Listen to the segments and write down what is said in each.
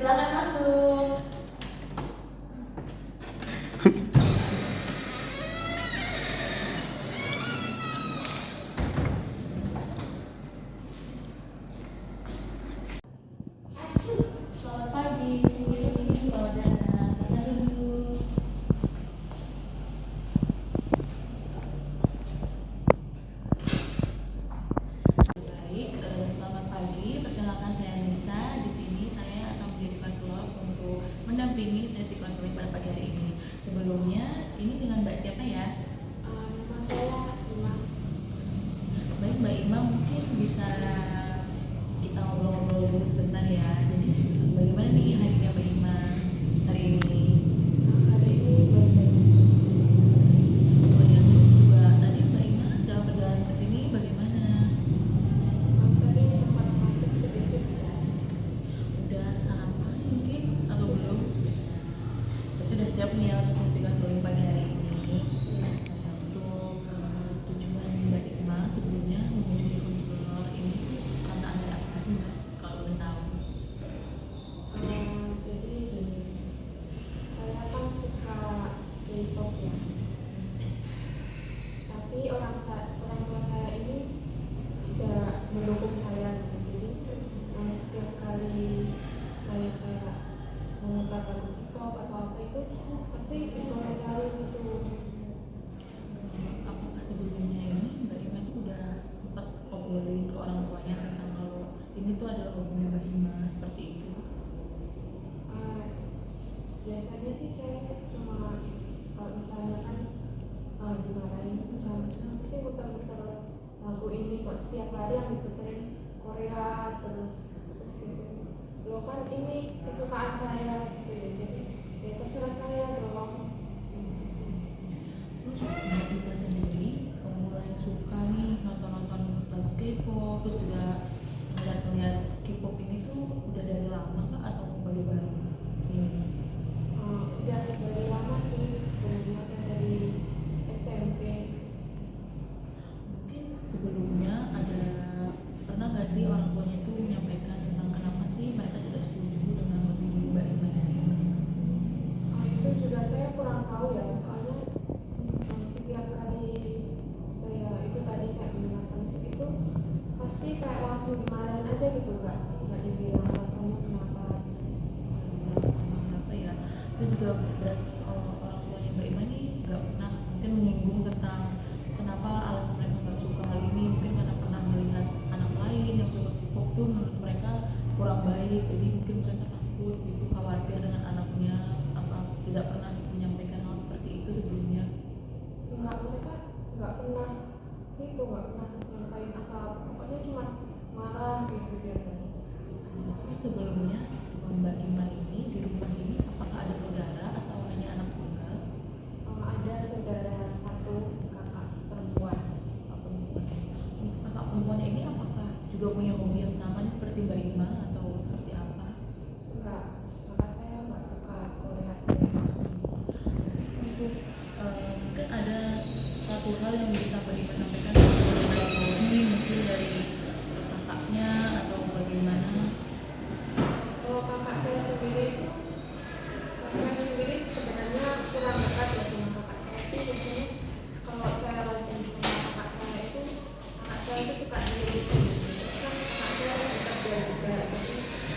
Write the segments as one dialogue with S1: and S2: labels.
S1: Silakan masuk. Selamat pagi. Bawa dana dulu. Baik, selamat pagi. Perkenalkan saya Nisa. Di sini saya akan menjadi konselor untuk mendampingi sesi konseling pada pagi hari ini. Sebelumnya, ini dengan Mbak siapa ya?
S2: Nama saya Ima.
S1: Baik Mbak Ima, mungkin bisa kita ngobrol-ngobrol dulu sebentar ya. Jadi bagaimana nih harinya Mbak Ima hari ini?
S2: Hari ini baik-baik
S1: Oh ya, terus juga tadi Mbak Ima dalam perjalanan ke sini bagaimana?
S2: saja. Tadi sempat macet sedikit ya.
S1: Udah sarapan mungkin atau belum? Berarti udah siap nih ya untuk sesi konseling pagi hari ini. Untuk tujuan Mbak Ima sebelumnya mengunjungi konselor ini tuh karena ada apa sih Mbak? Kalau boleh tahu?
S2: Jadi gini, saya kan suka K-pop ya. Tapi orang tua saya ini tidak mendukung saya gitu. Jadi setiap kali saya kayak memutar lagu K-pop atau apa itu pasti dikomentari gitu.
S1: Apakah sebelumnya ini Mbak Ima itu udah sempat obrolin ke orang tuanya tentang kalau ini tuh adalah hobinya Mbak Ima seperti itu?
S2: Biasanya sih saya cuma kalau misalnya kan dimarahin itu kan kenapa sih muter-muter lagu ini kok setiap hari yang diputerin Korea terus gitu. Lo kan ini kesukaan saya gitu ya, jadi ya terserah saya dong.
S1: Terus Mbak Ima sendiri mulai suka nih nonton-nonton lagu K-pop, terus juga melihat-lihat K-pop ini tuh udah dari lama kah atau baru-baru ini?
S2: Udah dari lama sih sebenarnya, kan dari SMP.
S1: Mungkin sebelumnya ada pernah nggak sih orang tuanya itu menyampaikan tentang kenapa sih mereka tidak setuju dengan hobi Mbak Ima ini?
S2: Itu juga saya kurang tahu ya, soalnya setiap kali saya itu tadi kayak mendengarkan musik itu pasti kayak langsung dimarahin aja gitu, nggak dibilang alasannya kenapa.
S1: Apa ya? Itu juga berarti orang tuanya Mbak Ima ini nggak pernah mungkin menyinggung tentang kenapa alasan mereka nggak suka hal ini, mungkin karena pernah melihat anak lain yang suka K-pop tuh menurut mereka kurang baik, jadi mungkin mereka takut gitu, khawatir dengan anaknya. Apa tidak pernah menyampaikan hal seperti itu sebelumnya?
S2: Mereka nggak pernah nyampain apa, pokoknya cuma marah gitu dia kan.
S1: Terus sebelumnya Mbak Ima ini di rumah ini apakah ada saudara atau hanya anak tunggal?
S2: Ada saudara satu, kakak perempuan.
S1: Kakak perempuannya ini apakah juga punya hobi yang sama nih seperti Mbak Ima atau seperti apa?
S2: Enggak, kakak saya nggak suka Korea.
S1: Untuk mungkin ada satu hal yang bisa Mbak Ima sampaikan tentang hobi mungkin dari kakaknya atau bagaimana?
S2: Kalau kakak saya sendiri sebenarnya kurang dekat ya sama kakak saya. Tapi biasanya kalau saya lagi sama kakak saya itu suka diri gitu. Terus kan kakak saya lagi kerja juga, jadi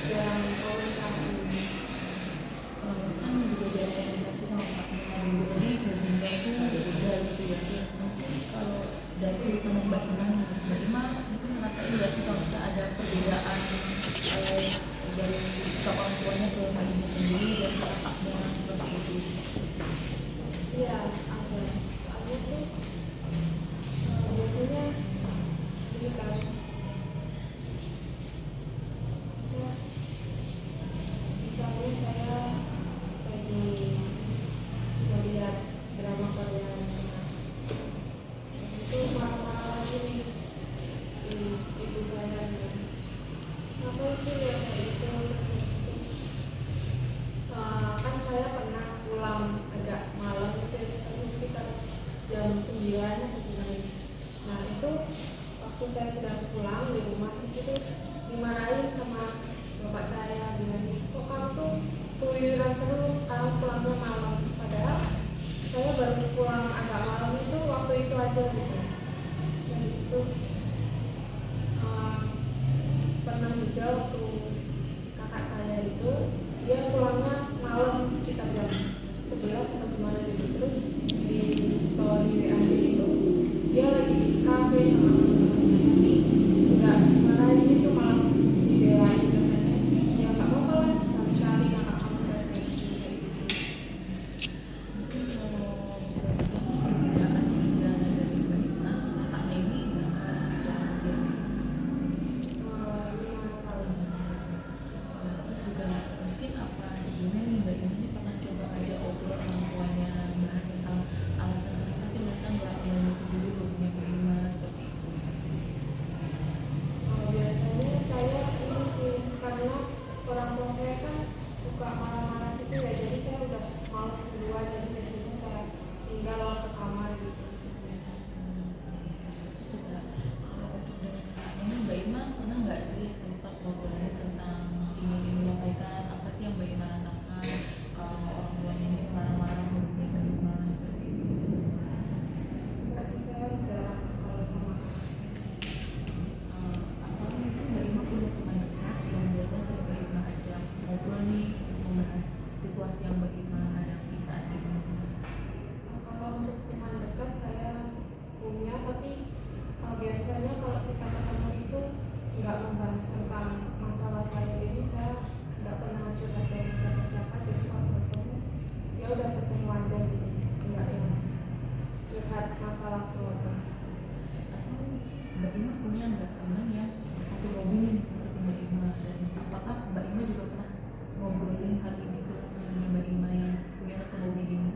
S2: jarang komunikasi.
S1: Kan juga jarang komunikasi sama kakaknya juga, jadi hobinya itu beda gitu ya. Mungkin kalau dari sudut pandang Mbak Ima mungkin ngerasain nggak sih kalau bisa ada perbedaan dari sikap orang tuanya ke Mbak Ima sendiri dan ke kakaknya seperti itu?
S2: Iya, ada. Soalnya tuh biasanya ini kan ya, misalnya saya lagi melihat drama Korea, terus itu marah-marah lagi nih si ibu saya gitu. Ngapain sih lihat kayak gitu, terus habis itu aja gitu. Terus habis itu pernah juga waktu kakak saya itu dia pulangnya malam sekitar jam 11 atau gimana gitu. Terus di story WA itu dia lagi di kafe sama teman-temannya, tapi nggak dimarahin gitu, malah dibelain katanya ya nggak apa-apa lah, sekali-kali kakak kamu depresi kayak gitu.
S1: Mungkin kalau perbedaan istilahnya dari Mbak Ina sama kakaknya ini berapa jam usianya?
S2: 5 tahun.
S1: Ya, terus juga mungkin apa sebelumnya nih Mbak Ina ini pernah coba ajak obrol orang tuanya bahas tentang alasan kenapa sih mereka nggak menyetujui hobinya Mbak Ina seperti itu.
S2: Biasanya saya ini sih, karena orang tua saya kan suka marah-marah gitu ya, jadi saya udah males duluan, jadi biasanya saya tinggal ke kamar gitu sebenarnya.
S1: Coba kalau untuk dengan kakaknya ini Mbak Ima pernah nggak sih sempat ngobrolin tentang ingin menyampaikan apa sih yang Mbak Ima rasakan kalau orang tuanya ini marah-marah hobinya Mbak Ima seperti itu?
S2: Enggak sih, saya jarang kalau sama.
S1: Atau mungkin Mbak Ima punya teman dekat yang biasanya sering Mbak Ima ajak ngobrol nih untuk membahas situasi yang Mbak Ima hadapi saat ini.
S2: Kalau untuk teman dekat saya punya, tapi biasanya kalau kita ketemu itu nggak membahas tentang masalah saya, jadi saya nggak pernah curhat dari siapa-siapa, jadi kalau ketemu ya udah ketemu aja gitu, nggak yang curhat masalah keluarga.
S1: Atau Mbak Ima punya nggak teman yang satu hobi nih seperti Mbak Ima, dan apakah Mbak Ima juga pernah ngobrolin hal ini ke temannya Mbak Ima yang punya satu hobi ini?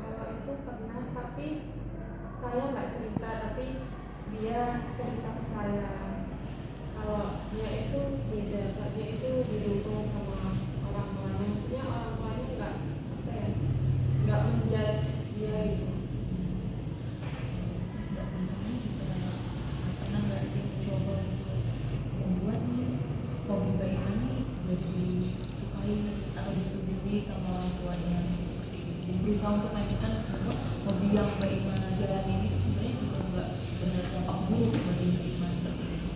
S2: Kalau itu pernah, tapi saya nggak cerita, tapi dia cerita ke saya. Kalau dia itu beda, kalau dia itu didukung sama orang tuanya, maksudnya orang tuanya nggak apa ya, nggak menjudge dia gitu.
S1: Mbak Ima ini juga pernah nggak sih mencoba untuk membuat nih hobi Mbak Ima ini jadi disukai atau disetujui sama orang tuanya seperti itu? Jadi berusaha untuk menyampaikan bahwa hobi yang Mbak Ima jalani ini tuh sebenarnya juga nggak berdampak buruk bagi Mbak Ima seperti itu.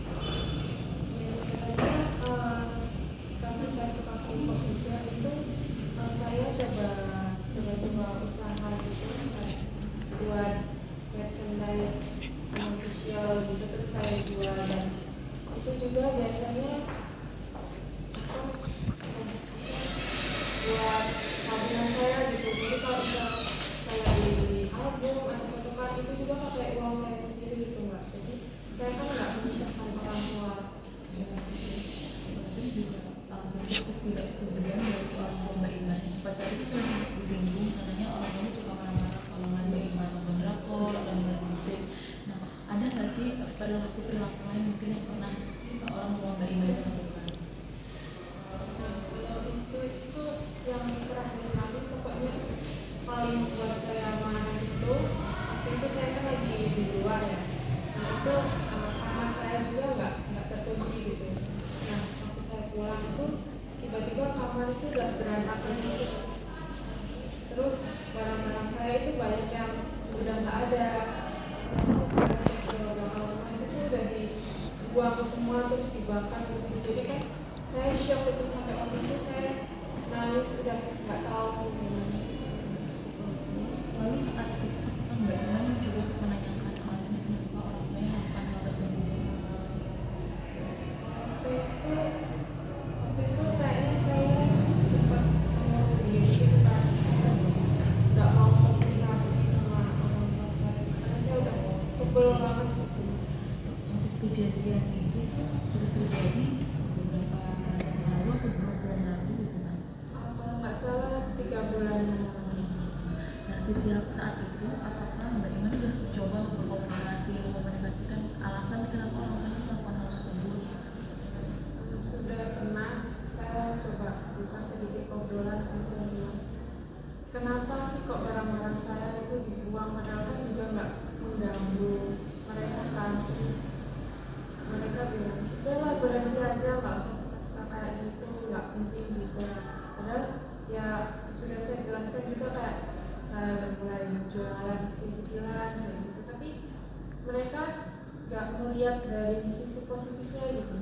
S2: Ya sebenarnya karena saya suka K-pop juga itu, saya coba usaha gitu, kayak buat merchandise official gitu, terus saya jual, dan itu juga biasanya apa, buat tabungan saya gitu. Jadi kalau misal saya beli album atau fotokan itu juga pakai uang saya sendiri gitu Mbak, jadi saya kan nggak menyusahkan orang tua.
S1: Berarti juga bentuk ketidaksetujuan dari orang tua Mbak Ima. Seperti tadi itu sudah disinggung, katanya orang tuanya suka marah-marah kalau nggak Mbak Ima nonton drakor atau dengerin musik. Nah, ada nggak sih perilaku lain mungkin yang pernah orang tua Mbak Ima itu lakukan?
S2: Kalau itu yang terakhir kali, pokoknya paling buat saya marah itu, waktu itu saya kan lagi di luar ya, nah itu kamar saya juga nggak terkunci gitu. Nah waktu saya pulang itu tiba-tiba kamar itu udah berantakan gitu, terus barang-barang saya itu banyak yang udah nggak ada. Terus saya cek ke belakang rumah itu tuh udah dibuang semua, terus dibakar gitu. Jadi kan saya shock itu, sampai waktu itu saya nangis, udah nggak tahu gimana.
S1: Lalu saat itu apakah Mbak Ima yang coba untuk menanyakan alasannya kenapa orang tuanya melakukan hal tersebut?
S2: Waktu itu kayaknya saya sempat ngomong diri gitu kan, saya nggak mau komunikasi sama orang tua saya karena saya udah sebel banget gitu.
S1: Untuk kejadian itu tuh sudah terjadi beberapa hari yang lalu atau beberapa bulan lalu gitu Mas?
S2: Kalau nggak salah 3 bulan yang lalu.
S1: Nah, sejak saat itu apakah Mbak Ima sudah coba untuk mengkomunikasikan alasan kenapa orang tuanya melakukan hal tersebut?
S2: Sudah pernah saya coba buka sedikit obrolan, kan saya bilang, kenapa sih kok barang-barang saya itu dibuang, padahal kan juga nggak mengganggu mereka kan. Terus mereka bilang, udahlah berhenti aja, nggak usah suka-suka kayak gitu, nggak penting juga. Padahal ya sudah saya jelaskan juga, kayak saya udah mulai jualan kecil-kecilan kayak gitu, tapi mereka nggak melihat dari sisi positifnya gitu.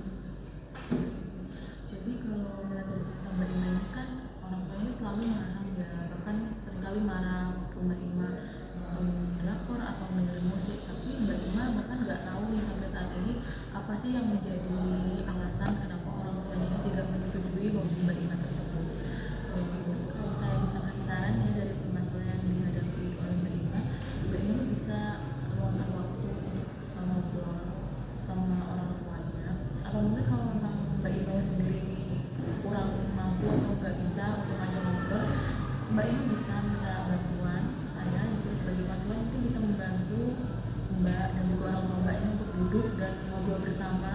S1: Jadi kalau melihat dari cerita Mbak Ima ini kan orang tua ini selalu marah ya, bahkan seringkali marah waktu Mbak Ima nonton drakor atau mendengar musik, tapi Mbak Ima bahkan nggak tahu nih sampai saat ini apa sih yang menjadi alasan kenapa orang tuanya tidak menyetujui hobi Mbak Ima tersebut. Kalau saya bisa kasih saran ya dari permasalahan yang dihadapi oleh Mbak Ima bisa luangkan waktu untuk ngobrol sama orang tuanya, atau mungkin kalau memang Mbak Ima sendiri kurang mampu atau nggak bisa untuk ngajak ngobrol, Mbak Ima bisa minta bantuan saya juga sebagai bantuan, mungkin bisa membantu Mbak dan juga orang tua Mbak ini untuk duduk dan ngobrol bersama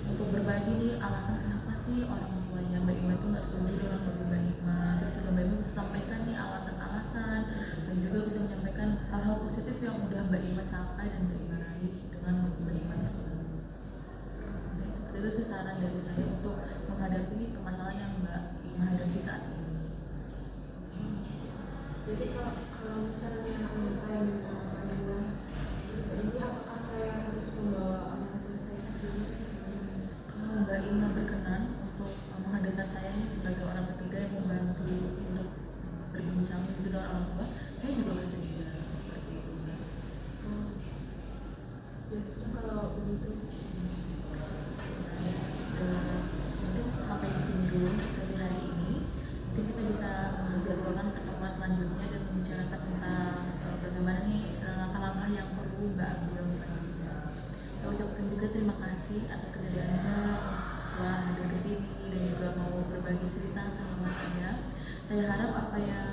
S1: untuk berbagi nih alasan kenapa sih orang tuanya Mbak Ima itu nggak setuju dengan hobi Mbak Ima. Terus juga Mbak Ima bisa sampaikan nih alasan-alasan dan juga bisa menyampaikan hal-hal positif yang udah Mbak Ima capai dan Mbak Ima raih dengan hobi Mbak Ima tersebut. Dan seperti itu sih saran dari saya untuk menghadapi permasalahan yang Mbak Ima hadapi saat ini.
S2: Jadi kalau misalnya saya minta pandangan ini, apakah saya harus membawa orang tua saya ke sini?
S1: Kalau Mbak Ima berkenan untuk menghadirkan saya nih sebagai orang ketiga yang membantu untuk berbincang dengan orang tua, saya juga bersedia seperti itu.
S2: Ya sudah kalau begitu.
S1: Mungkin sampai di sini dulu untuk sesi hari ini. Mungkin kita bisa menjadwalkan pertemuan selanjutnya dan membicarakan tentang bagaimana nih langkah-langkah yang perlu Mbak ambil selanjutnya. Saya ucapkan juga terima kasih atas kesediaannya telah hadir ke sini dan juga mau berbagi cerita sama saya. Saya harap apa yang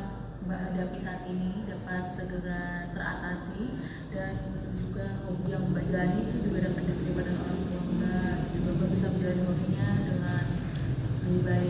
S1: Mbak hadapi saat ini dapat segera teratasi dan juga hobi yang Mbak jalani itu juga dapat diterima dengan orang tua Mbak, juga Mbak bisa menjalani hobinya dengan lebih baik.